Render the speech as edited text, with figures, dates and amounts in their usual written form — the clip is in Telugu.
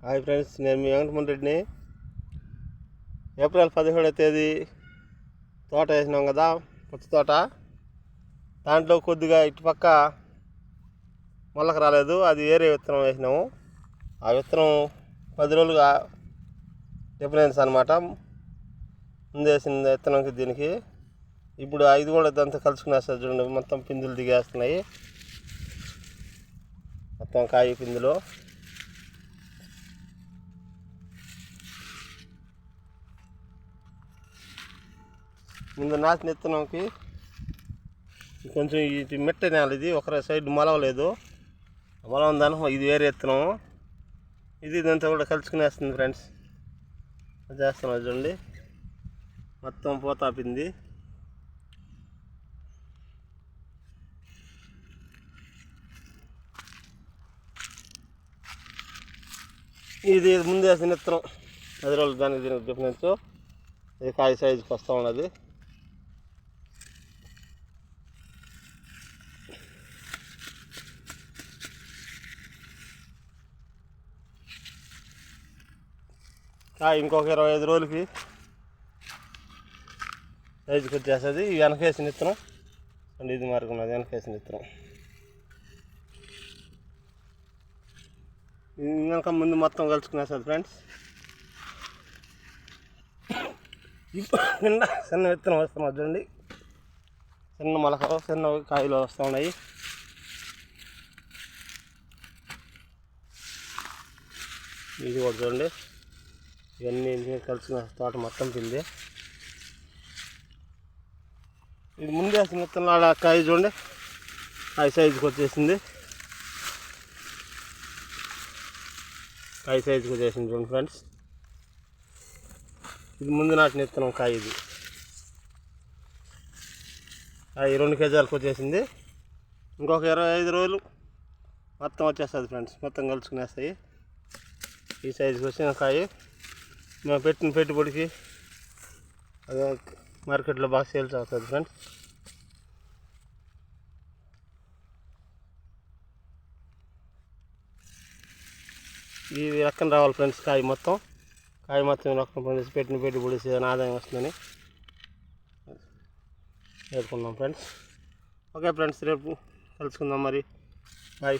హాయ్ ఫ్రెండ్స్, నేను మీ వెంకటమోహన్ రెడ్డిని. ఏప్రిల్ 17వ తేదీ తోట వేసినాం కదా, పచ్చి తోట. దాంట్లో కొద్దిగా ఇటుపక్క మొలక రాలేదు, అది వేరే విత్తనం వేసినాము. ఆ విత్తనం 10 రోజులుగా డిఫరెన్స్ అనమాట. ముందు వేసిన విత్తనంకి దీనికి ఇప్పుడు 5 కూడా ఇదంతా కలుసుకునేస్తారు చూడండి. మొత్తం పిందులు దిగేస్తున్నాయి, మొత్తం కాయ పిందులు. ముందు నాటిన విత్తనంకి కొంచెం ఇది మెట్ట నేల, ఇది ఒక సైడ్ మొలవలేదు. మొలవ దాని ఇది వేరే విత్తనం, ఇది ఇదంతా కూడా కలుసుకునేస్తుంది ఫ్రెండ్స్. చేస్తున్నాం చూడండి, మొత్తం పోతాపింది. ఇది ముందు వేసిన విత్తనం 10 రోజులు, దానికి దీనికి డిఫరెన్స్. ఇది కాయ సైజుకి వస్తూ ఉన్నది. కాయ ఇంకొక 25 రోజులకి సైజుకి వచ్చేస్తుంది. ఇది వెనకేసిన విత్తనం అండ్ ఇది మరుగున్నది వెనకేసిన విత్తనం. ఇంకా ముందు మొత్తం కలుసుకునేస్తుంది ఫ్రెండ్స్. నిండా చిన్న విత్తనం వస్తున్నాయి చూడండి, చిన్న మొలకలు చిన్న కాయలు వస్తూ ఉన్నాయి. ఇది కూడా చూడండి, ఇవన్నీ కలిసిన తోట మొత్తం పిండి. ఇది ముందు వేసిన విత్తనాల కాయ చూడండి, కాయ సైజుకి వచ్చేసింది. కాయ సైజుకి వచ్చేసింది చూడండి ఫ్రెండ్స్. ఇది ముందు నాటిన విత్తనం కాయ. ఇది కాయ 2 కేజీలకు వచ్చేసింది. ఇంకొక 25 రోజులు మొత్తం వచ్చేస్తుంది ఫ్రెండ్స్, మొత్తం కలుసుకునేస్తాయి. ఈ సైజుకి వచ్చిన కాయ మేము పెట్టిన పెట్టుబడికి అదే మార్కెట్లో బాగా సేల్స్ అవుతుంది ఫ్రెండ్స్. ఈ రకం రావాలి ఫ్రెండ్స్, కాయ మొత్తం రకం పొందేసి పెట్టిన పెట్టుబడి ఏదైనా ఆదాయం వస్తుందని నేర్చుకున్నాం ఫ్రెండ్స్. ఓకే ఫ్రెండ్స్, రేపు కలుసుకుందాం మరి. బాయ్.